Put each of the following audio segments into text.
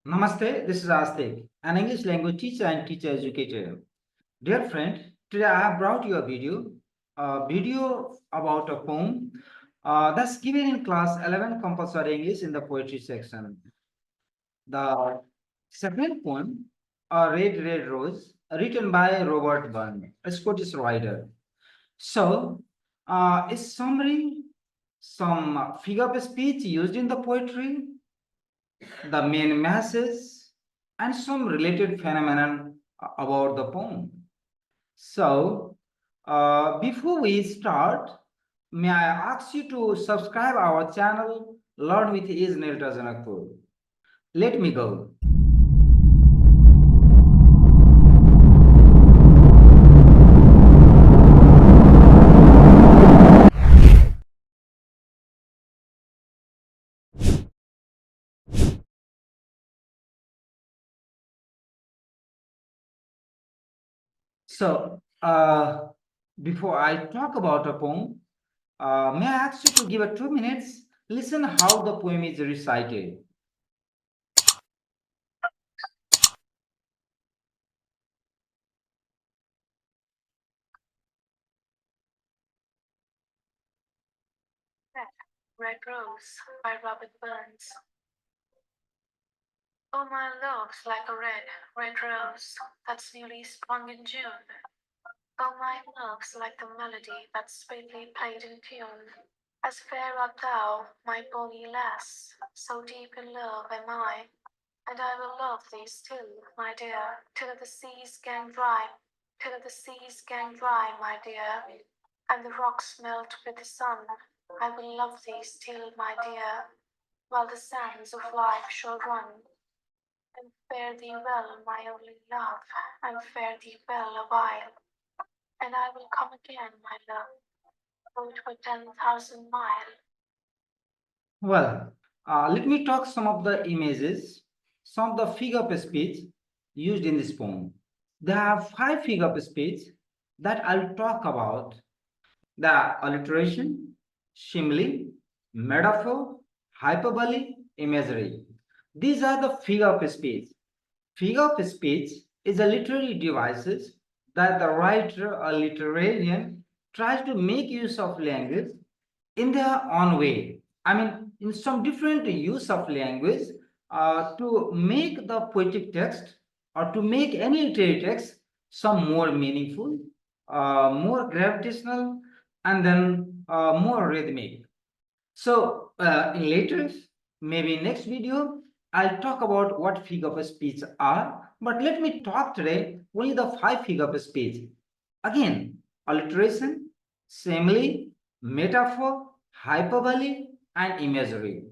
Namaste, this is Astik, an English language teacher and teacher educator. Dear friend, today I have brought you a video about a poem that's given in class 11 compulsory English in the poetry section. The second poem, A Red Red Rose, written by Robert Burns, a Scottish writer. So, is summary some figure of speech used in the poetry, the main message, and some related phenomenon about the poem. So, before we start, may I ask you to subscribe our channel, Learn with Isnil Tajanakpur. Let me go. So, before I talk about a poem, may I ask you to give it 2 minutes? Listen how the poem is recited. Red Rose by Robert Burns. Oh, my love's like a red, red rose that's newly sprung in June. Oh, my love's like the melody that's sweetly played in tune. As fair art thou, my bonny lass, so deep in love am I, and I will love thee still, my dear, till the seas gang dry, my dear, and the rocks melt with the sun. I will love thee still, my dear, while the sands of life shall run. And fare thee well, my only love, and fare thee well a while. And I will come again, my love, though it were 10,000 miles. Well, let me talk some of the images, some of the figure of speech used in this poem. There are 5 figure of speech that I'll talk about: the alliteration, simile, metaphor, hyperbole, imagery. These are the figure of speech. Figure of speech is a literary devices that the writer or literarian tries to make use of language in their own way. I mean, in some different use of language to make the poetic text or to make any literary text some more meaningful, more gravitational, and then more rhythmic. So in later, maybe next video, I'll talk about what figure of speech are. But let me talk today only the 5 figure of speech. Again, alliteration, simile, metaphor, hyperbole, and imagery.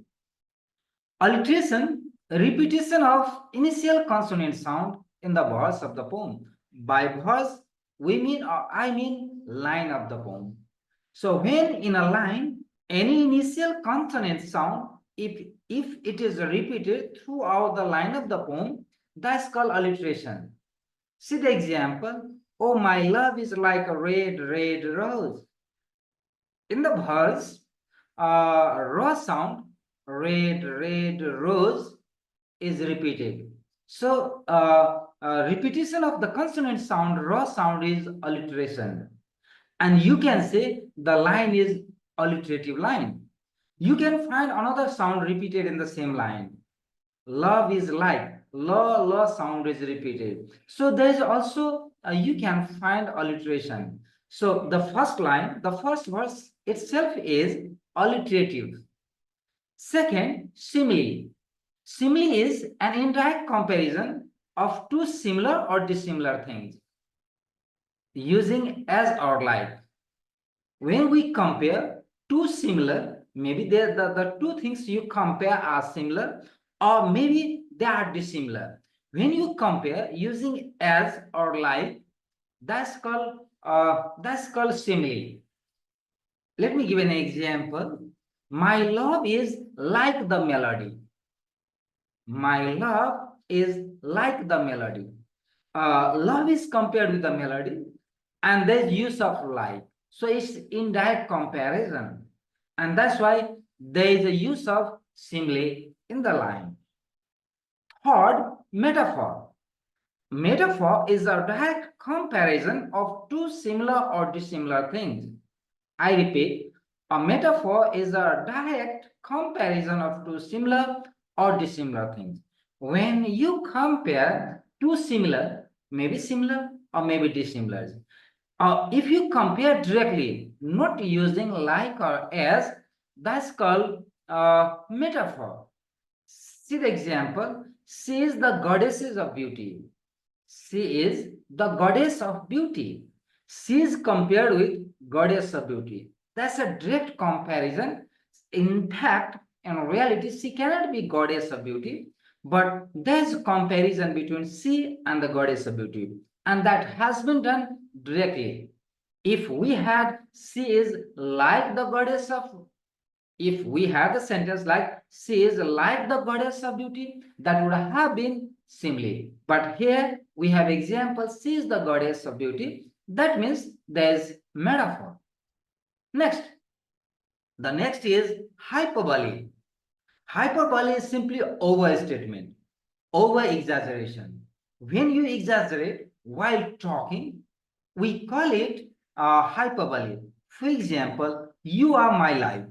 Alliteration, repetition of initial consonant sound in the verse of the poem. By verse, we mean or I mean line of the poem. So when in a line, any initial consonant sound, if it is repeated throughout the line of the poem, that's called alliteration. See the example. Oh, my love is like a red, red rose. In the verse, raw sound, red, red rose is repeated. So repetition of the consonant sound, raw sound is alliteration. And you can say the line is alliterative line. You can find another sound repeated in the same line. Love is like, la sound is repeated. So there is also, you can find alliteration. So the first line, the first verse itself is alliterative. Second, simile. Simile is an indirect comparison of two similar or dissimilar things using as or like. When we compare two similar, maybe the two things you compare are similar, or maybe they are dissimilar. When you compare using as or like, that's called simile. Let me give an example. My love is like the melody. My love is like the melody. Love is compared with the melody, and there's use of like. So it's indirect comparison. And that's why there is a use of simile in the line. Third, metaphor. Metaphor is a direct comparison of two similar or dissimilar things. I repeat, a metaphor is a direct comparison of two similar or dissimilar things. When you compare two similar or maybe dissimilar, if you compare directly, not using like or as, that's called metaphor. See the example. She is the goddesses of beauty. She is the goddess of beauty. She is compared with goddess of beauty. That's a direct comparison. In fact, in reality, she cannot be goddess of beauty, but there's a comparison between she and the goddess of beauty, and that has been done directly. If we had she is like the goddess of, if we had the sentence like she is like the goddess of beauty, that would have been simile. But here we have example, she is the goddess of beauty. That means there is metaphor. Next, the next is hyperbole. Hyperbole is simply overstatement, over exaggeration. When you exaggerate while talking, we call it hyperbole. For example, you are my life.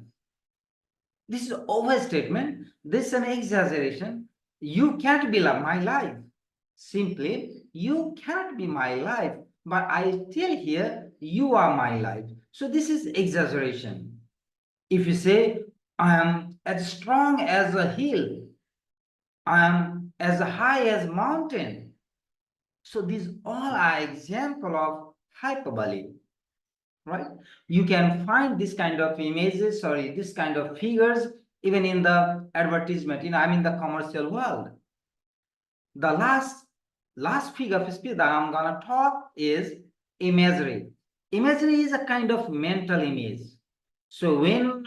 This is overstatement. This is an exaggeration. You can't be my life. Simply, you cannot be my life, but I tell here you are my life. So this is exaggeration. If you say, I am as strong as a hill, I am as high as mountain. So these all are example of hyperbole, right? You can find this kind of images, sorry, this kind of figures even in the advertisement, I mean the commercial world. The last figure of speech that I'm gonna talk is imagery. Imagery is a kind of mental image. So when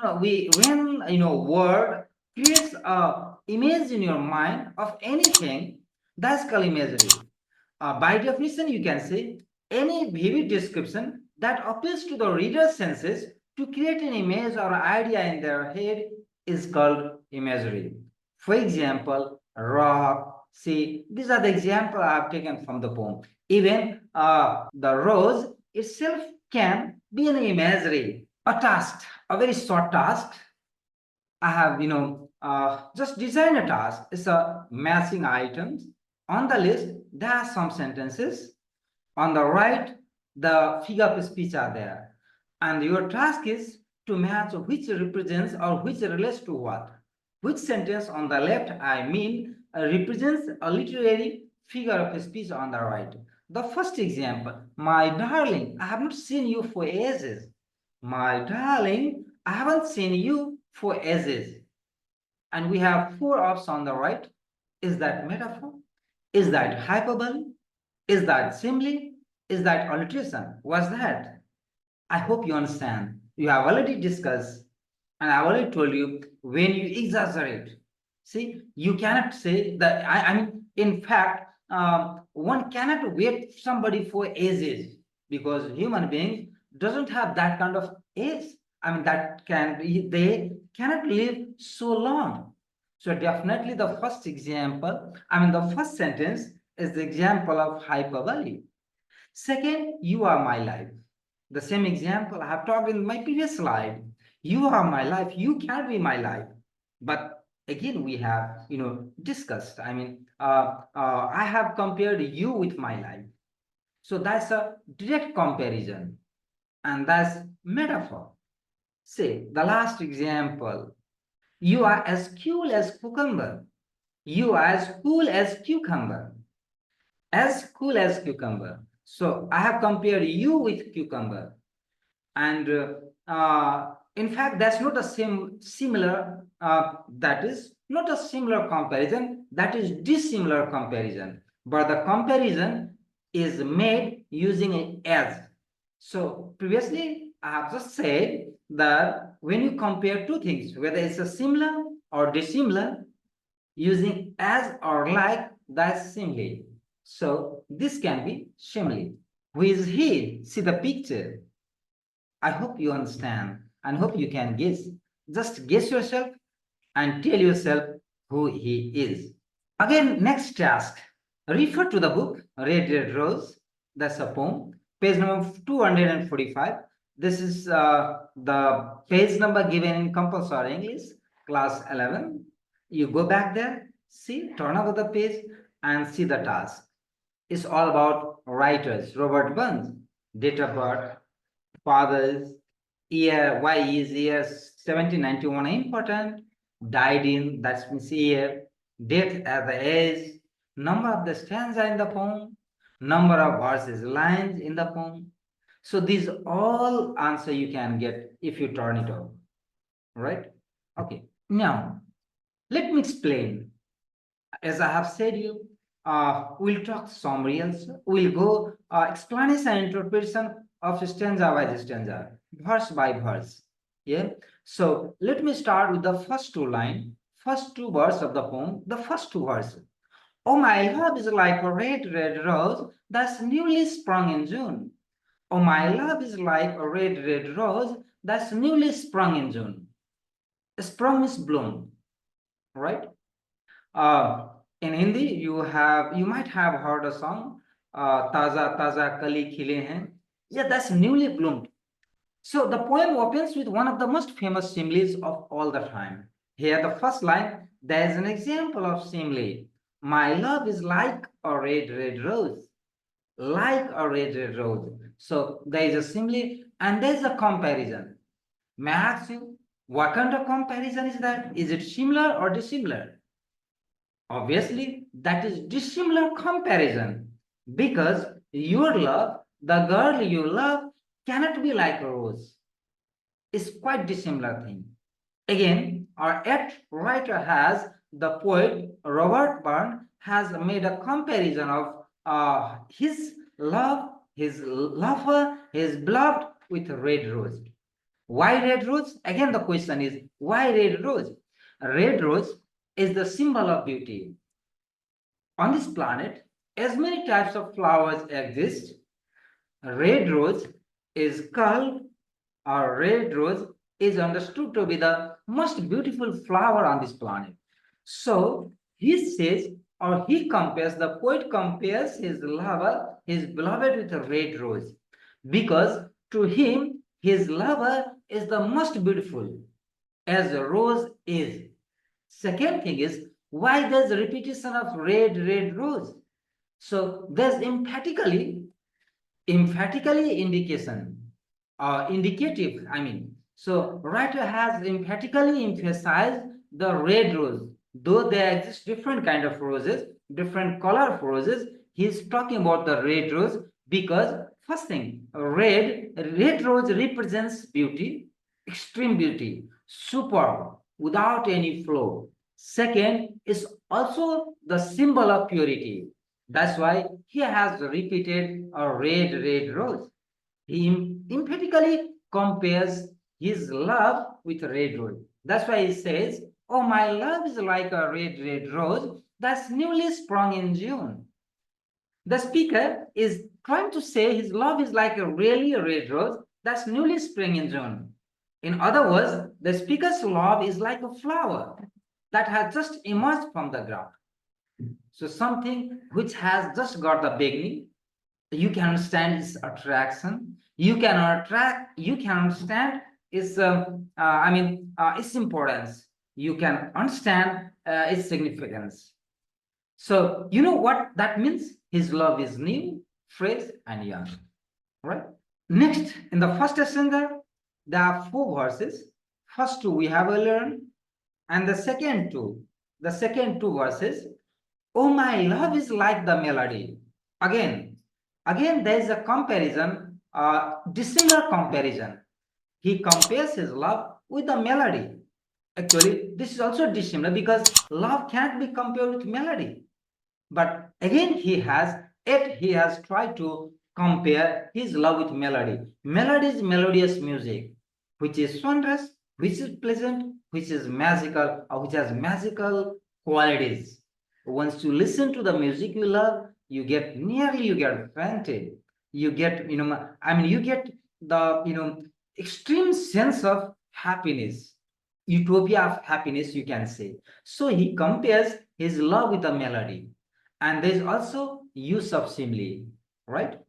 word creates a image in your mind of anything, that's called imagery. By definition, you can say any vivid description that appeals to the reader's senses to create an image or idea in their head is called imagery. For example, rock, sea, these are the examples I have taken from the poem. Even the rose itself can be an imagery. A task, a very short task. I have, just designed a task. It's a matching items. On the list, there are some sentences. On the right, the figure of speech are there. And your task is to match which represents or which relates to what. Which sentence on the left, represents a literary figure of speech on the right. The first example, my darling, I have not seen you for ages. My darling, I haven't seen you for ages. And we have four offs on the right. Is that metaphor? Is that hyperbole? Is that simile? Is that alliteration? What's that? I hope you understand. You have already discussed, and I've already told you when you exaggerate. See, you cannot say that. In fact, one cannot wait somebody for ages because human beings doesn't have that kind of age. They cannot live so long. So definitely the first example, the first sentence is the example of hyperbole. Second, you are my life. The same example I have talked in my previous slide. You are my life. You can be my life. But again, we have, discussed. I have compared you with my life. So that's a direct comparison. And that's metaphor. Say, the last example. You are as cool as cucumber. You are as cool as cucumber. As cool as cucumber. So I have compared you with cucumber. And in fact, that's not a similar, that is not a similar comparison, that is dissimilar comparison. But the comparison is made using an as. So previously, I have just said that when you compare two things, whether it's a similar or dissimilar, using as or like, that's simile. So this can be simile. Who is he? See the picture. I hope you understand and hope you can guess. Just guess yourself and tell yourself who he is. Again, next task. Refer to the book Red Red Rose. That's a poem. Page number 245. This is the page number given in compulsory English, class 11. You go back there, see, turn over the page and see the task. It's all about writers. Robert Burns, date of birth, fathers, year, why is year 1791 important, died in, that means year, death at the age, number of the stanza in the poem, number of verses, lines in the poem. So these all answer you can get if you turn it over, right? Okay, now let me explain. As I have said you, we'll talk summary also. We'll go explanation and interpretation of stanza by stanza, verse by verse. Yeah. So let me start with the first two line, first two verse of the poem, the first two verses. Oh, my love is like a red, red rose that's newly sprung in June. Oh, my love is like a red, red rose that's newly sprung in June. Sprung is bloom, right? Uh, in Hindi, you might have heard a song, Taza Taza Kali Khile Hain. Yeah, that's newly bloomed. So the poem opens with one of the most famous similes of all the time. Here, the first line, there is an example of simile. My love is like a red, red rose. Like a red, red rose. So there is a simile and there is a comparison. May I ask you, what kind of comparison is that? Is it similar or dissimilar? Obviously, that is dissimilar comparison because your love, the girl you love, cannot be like a rose. It's quite dissimilar thing. Again, our eighth writer has, the poet Robert Burns has made a comparison of his love, his lover, his beloved with red rose. Why red rose? Again, the question is why red rose? Red rose is the symbol of beauty. On this planet, as many types of flowers exist, red rose is called, or red rose is understood to be the most beautiful flower on this planet. So he says, or he compares, the poet compares his lover, his beloved with a red rose, because to him, his lover is the most beautiful, as a rose is. Second thing is, why there's repetition of red, red rose? So there's emphatically indication, indicative, I mean. So writer has emphatically emphasized the red rose. Though there exist different kind of roses, different color of roses, he's talking about the red rose because first thing, red rose represents beauty, extreme beauty, superb, without any flaw. Second is also the symbol of purity. That's why he has repeated a red, red rose. He emphatically compares his love with a red rose. That's why he says, oh, my love is like a red, red rose that's newly sprung in June. The speaker is trying to say his love is like a really red rose that's newly sprung in June. In other words, the speaker's love is like a flower that has just emerged from the ground. So something which has just got the beginning, you can understand its attraction, you can understand its its importance, you can understand its significance. So you know what that means? His love is new, fresh and young, right? Next, in the first stanza, there are four verses. First two we have learned, and the second two verses, oh, my love is like the melody. Again, there is a comparison, dissimilar comparison. He compares his love with the melody. Actually, this is also dissimilar because love can't be compared with melody. But again, he has tried to compare his love with melody. Melody is melodious music, which is sonorous, which is pleasant, which is magical, or which has magical qualities. Once you listen to the music you love, you get fainted. You get, you get the, extreme sense of happiness, utopia of happiness, you can say. So he compares his love with a melody. And there is also use of simile, right?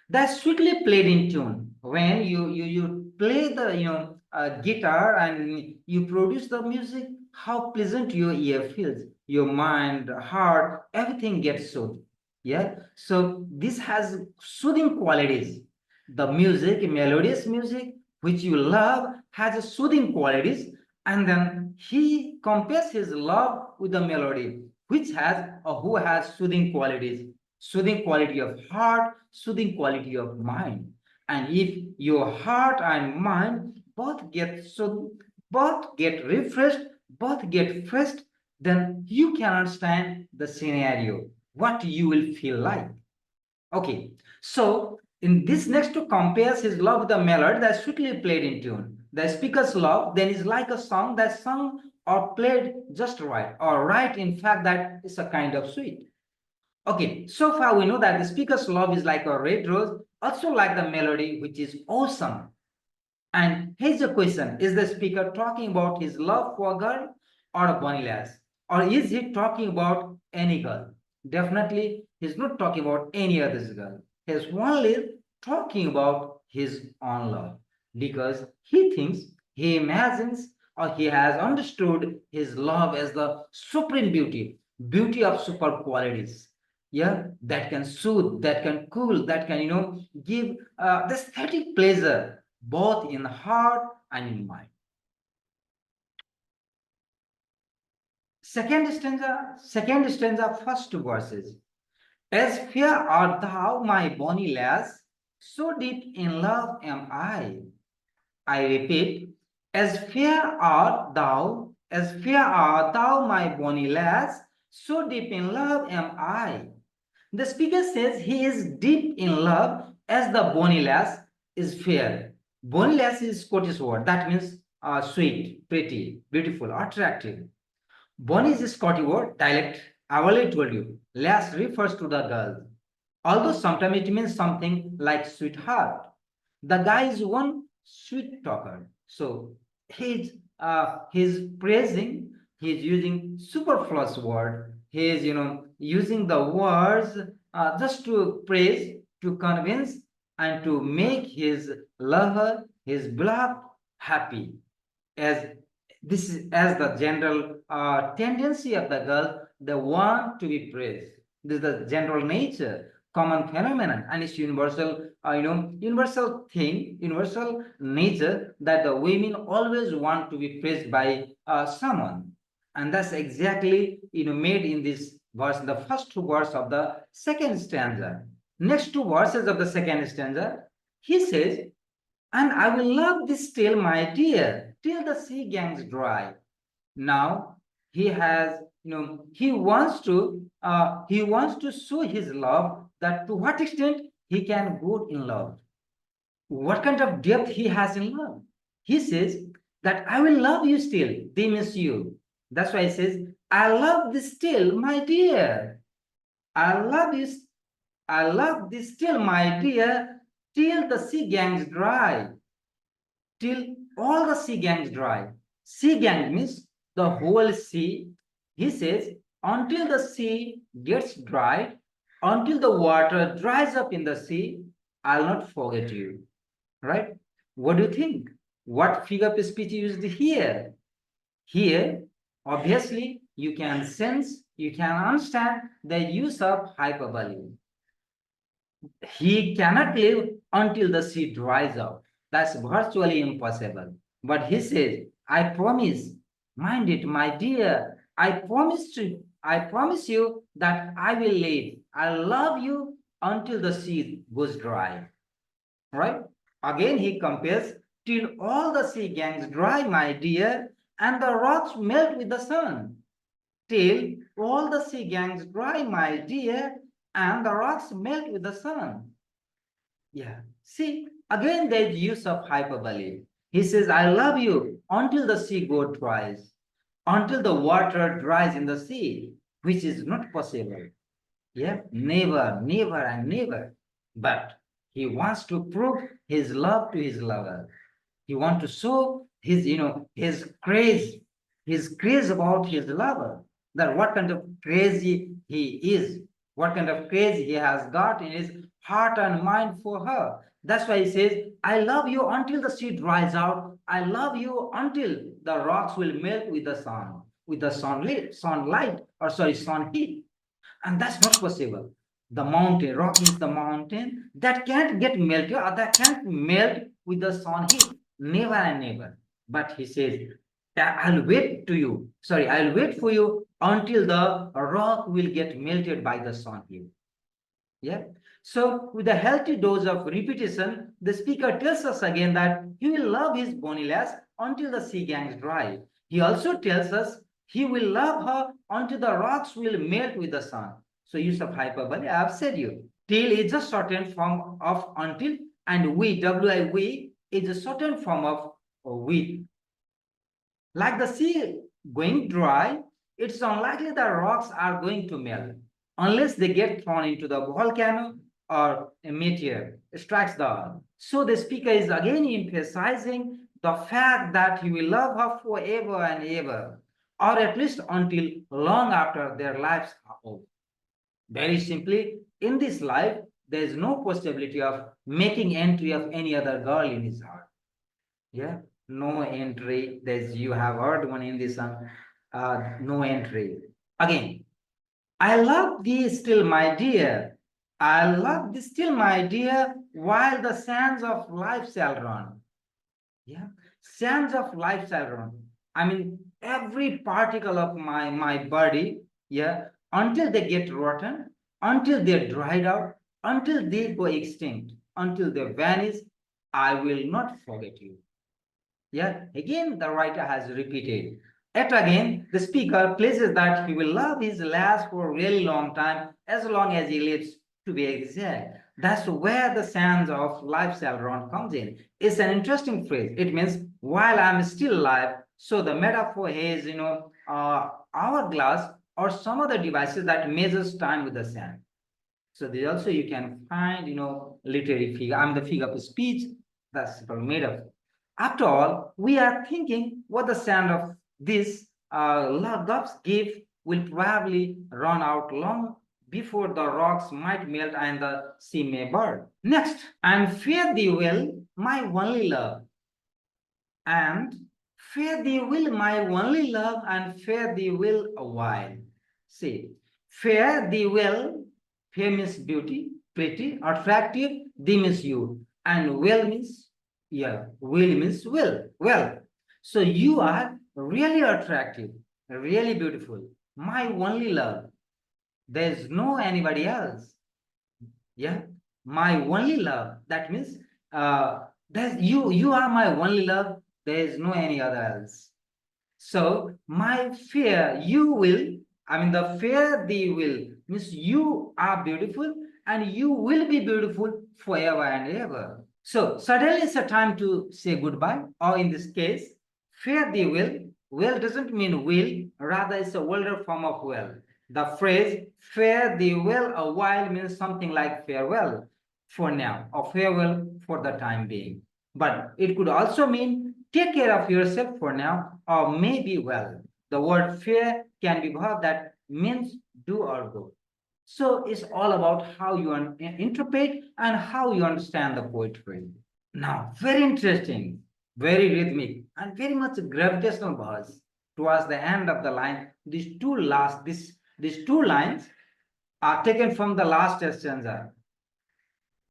That's sweetly played in tune. When you play the guitar and you produce the music, how pleasant your ear feels, your mind, heart, everything gets soothed. Yeah, so this has soothing qualities. The music, melodious music which you love, has a soothing qualities. And then he compares his love with the melody which has or who has soothing qualities, soothing quality of heart, soothing quality of mind. And if your heart and mind both get soothed, both get refreshed, both get fresh, then you can understand the scenario, what you will feel like. Okay, so in this next to compares his love with the melody that's sweetly played in tune. The speaker's love then is like a song that's sung or played just right, or right, in fact, that is a kind of sweet. Okay, so far we know that the speaker's love is like a red rose, also like the melody, which is awesome. And here's the question: is the speaker talking about his love for a girl or a bunny lass? Or is he talking about any girl? Definitely, he's not talking about any other girl. He's only talking about his own love because he thinks, he imagines, or he has understood his love as the supreme beauty, beauty of super qualities. Yeah, that can soothe, that can cool, that can, give the aesthetic pleasure both in heart and in mind. Second stanza, first two verses. As fair art thou, my bonny lass, so deep in love am I. I repeat, as fair art thou, my bonny lass, so deep in love am I. The speaker says he is deep in love as the bonny lass is fair. Bonny lass is Scottish word that means sweet, pretty, beautiful, attractive. Bonny is a Scottish word dialect. I already told you. Lass refers to the girl. Although sometimes it means something like sweetheart. The guy is one sweet talker. So he's praising, he's using superfluous word. He's using the words just to praise, to convince, and to make his lover, his beloved happy. As this is as the general tendency of the girl, they want to be praised. This is the general nature, common phenomenon, and it's universal, universal thing, universal nature that the women always want to be praised by someone, and that's exactly made in this verse, the first two verses of the second stanza. Next two verses of the second stanza, he says, and I will love thee still, my dear, till the sea gangs dry. Now he has, he wants to show his love, that to what extent he can go in love, what kind of depth he has in love. He says that I will love you still. They miss you. That's why he says, I love thee still, my dear. I love you. I love thee still, my dear, till the sea gangs dry, till all the sea gangs dry. Sea gang means the whole sea. He says, until the sea gets dried, until the water dries up in the sea, I'll not forget you. Right? What do you think? What figure of speech used here? Here, obviously, you can sense, you can understand the use of hyperbole. He cannot live until the sea dries out. That's virtually impossible. But he says, I promise, mind it, my dear, I promise you that I will live. I love you until the sea goes dry. Right? Again, he compares, till all the sea gangs dry, my dear, and the rocks melt with the sun. Till all the sea gangs dry, my dear, and the rocks melt with the sun. Yeah. See, again, there's use of hyperbole. He says, I love you until the sea go dries, until the water dries in the sea, which is not possible. Yeah, never, never, and never. But he wants to prove his love to his lover. He wants to show his, his craze about his lover. That what kind of crazy he is, what kind of craze he has got in his heart and mind for her. That's why he says, I love you until the sea dries out. I love you until the rocks will melt with the sun, with the sunlight, or sorry, sun heat. And that's not possible. The mountain, rock means the mountain that can't get melted or that can't melt with the sun heat. Never and never. But he says, I'll wait to you. Sorry, I'll wait for you until the rock will get melted by the sun heat. Yeah. So with a healthy dose of repetition, the speaker tells us again that he will love his bony lass until the sea gangs dry. He also tells us he will love her until the rocks will melt with the sun. So use of hyperbole, I have said you. Till is a shortened form of until, and we, we, is a shortened form of with. Like the sea going dry, it's unlikely that rocks are going to melt unless they get thrown into the volcano or a meteor strikes the earth. So the speaker is again emphasizing the fact that he will love her forever and ever, or at least until long after their lives are over. Very simply, in this life, there is no possibility of making entry of any other girl in his heart. Yeah, no entry. There's, you have heard one in this song, no entry. Again, I love thee still, my dear. I love thee still, my dear, while the sands of life shall run. Yeah, sands of life shall run. I mean, every particle of my body, yeah, until they get rotten, until they're dried out, until they go extinct, until they vanish, I will not forget you. Yeah, again, the writer has repeated. Yet again, the speaker places that he will love his lass for a really long time, as long as he lives, to be exact. That's where the sands of life shall run comes in. It's an interesting phrase. It means while I'm still alive. So the metaphor is, hourglass or some other devices that measures time with the sand. So there also you can find, literary figure. I mean, the figure of speech that's made of. After all, we are thinking what the sound of this love's gift will probably run out long before the rocks might melt and the sea may burn. Next, and fare thee well, my only love, and fare thee well, my only love, and fare thee well a while. See, fare thee well, fair means beauty, pretty, attractive, thee means you, and well means, yeah, will means well, well. So you are really attractive, really beautiful, my only love. There's no anybody else. Yeah, my only love. That means that you are my only love. There is no any other else. So my fear, you will, I mean the fear they will means you are beautiful and you will be beautiful forever and ever. So suddenly it's a time to say goodbye, or in this case, fear thee will doesn't mean will, rather it's a older form of will. The phrase fare thee well a while means something like farewell for now, or farewell for the time being. But it could also mean take care of yourself for now, or maybe well. The word fare can be verb that means do or go. So it's all about how you interpret and how you understand the poetry. Now, very interesting, very rhythmic, and very much gravitational bars towards the end of the line. These two lines are taken from the last stanza,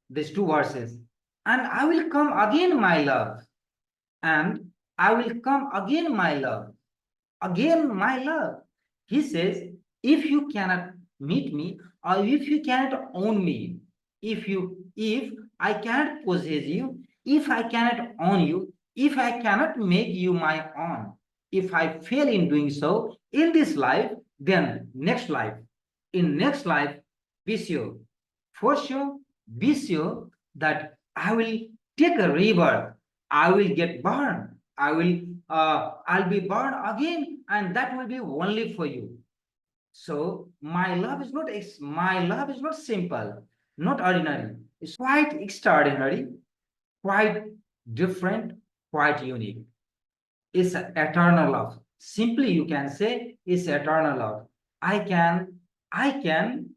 these two verses. And I will come again, my love. And I will come again, my love. Again, my love. He says, if you cannot meet me, or if you cannot own me, if I cannot possess you, if I cannot own you, if I cannot make you my own, if I fail in doing so in this life, then next life, in next life, be sure, for sure, be sure that I will take a rebirth. I will get burned. I'll be burned again, and that will be only for you. So my love is not simple, not ordinary. It's quite extraordinary, quite different, quite unique. It's eternal love. Simply, you can say it's eternal love. I can,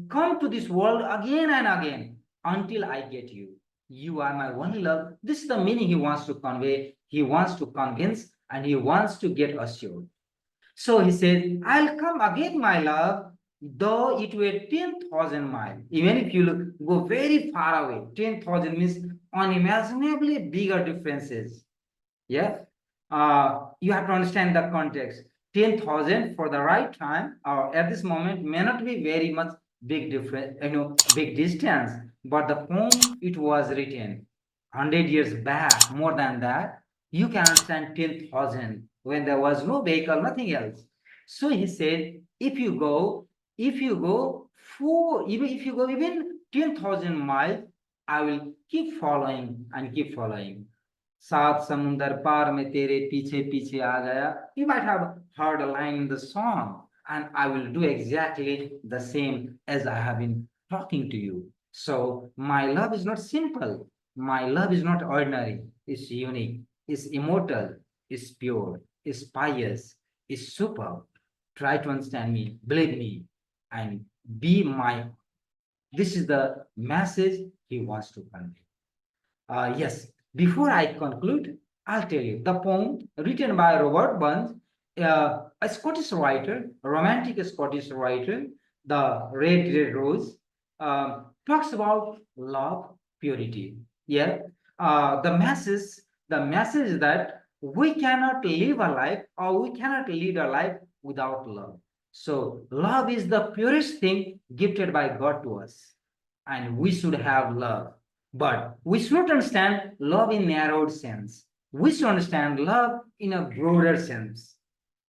come to this world again and again until I get you. You are my only love. This is the meaning he wants to convey. He wants to convince and he wants to get assured. So he said, I'll come again, my love, though it were 10,000 miles. Even if you go very far away, 10,000 means unimaginably bigger differences. Yeah. You have to understand the context. 10,000 for the right time or at this moment may not be very much big difference, big distance, but the poem it was written 100 years back, more than that, you can understand 10,000 when there was no vehicle, nothing else. So he said, if you go even if you go even 10,000 miles, I will keep following and keep following. सात समुंदर पार में तेरे पीछे पीछे आ गया. You might have heard a line in the song, and I will do exactly the same as I have been talking to you. So my love is not simple. My love is not ordinary. It's unique. It's immortal. It's pure. It's pious. It's superb. Try to understand me. Believe me, and be my. This is the message he wants to convey. Yes, before I conclude, I'll tell you the poem written by Robert Burns, a Scottish writer, a romantic Scottish writer, The Red Rose, talks about love, purity. Yeah, the message is that we cannot live a life or we cannot lead a life without love. So, love is the purest thing gifted by God to us, and we should have love. But we should not understand love in narrowed sense. We should understand love in a broader sense.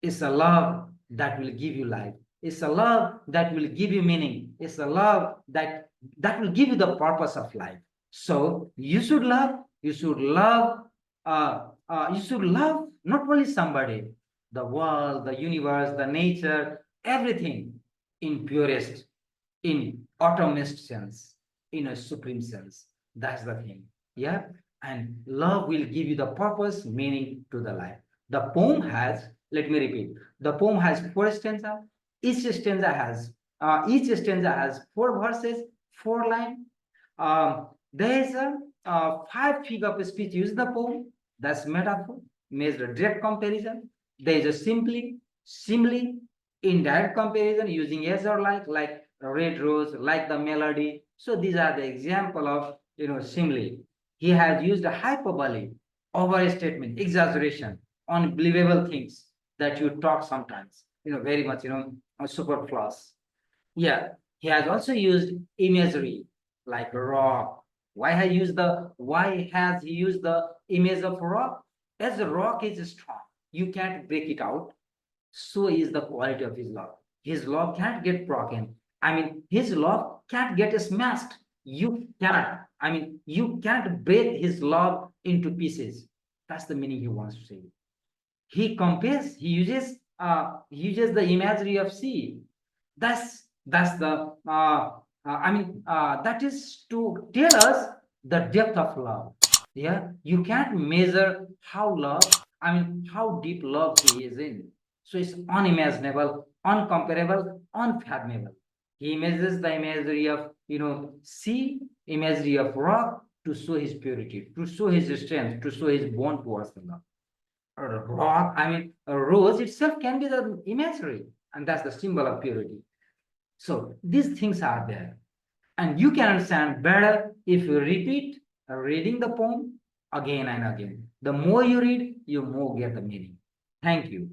It's a love that will give you life. It's a love that will give you meaning. It's a love that will give you the purpose of life. So you should love. You should love not only somebody, the world, the universe, the nature, everything in purest, in uttermost sense, in a supreme sense. That's the thing. Yeah. And love will give you the purpose, meaning to the life. The poem has, let me repeat, the poem has four stanzas. Each stanza has four verses, four lines. There is a five figure of speech used in the poem. That's metaphor, makes a direct comparison. There is a simply, simile, indirect comparison using as or like red rose, like the melody. So these are the example of simile. He has used a hyperbole, overstatement, exaggeration, unbelievable things that you talk sometimes. Very much superfluous. Yeah, he has also used imagery like rock. Why has he used the image of rock? As the rock is strong, you can't break it out. So is the quality of his love. His love can't get broken. I mean, his love can't get smashed. You cannot. I mean, you can't break his love into pieces. That's the meaning he wants to say. He uses the imagery of sea. That's the that is to tell us the depth of love. Yeah, you can't measure how deep love he is in. So it's unimaginable, uncomparable, unfathomable. He measures the imagery of sea, imagery of rock to show his purity, to show his strength, to show his bond towards the love. Rock, a rose itself can be the imagery, and that's the symbol of purity. So these things are there, and you can understand better if you repeat reading the poem again and again. The more you read, you more get the meaning. Thank you.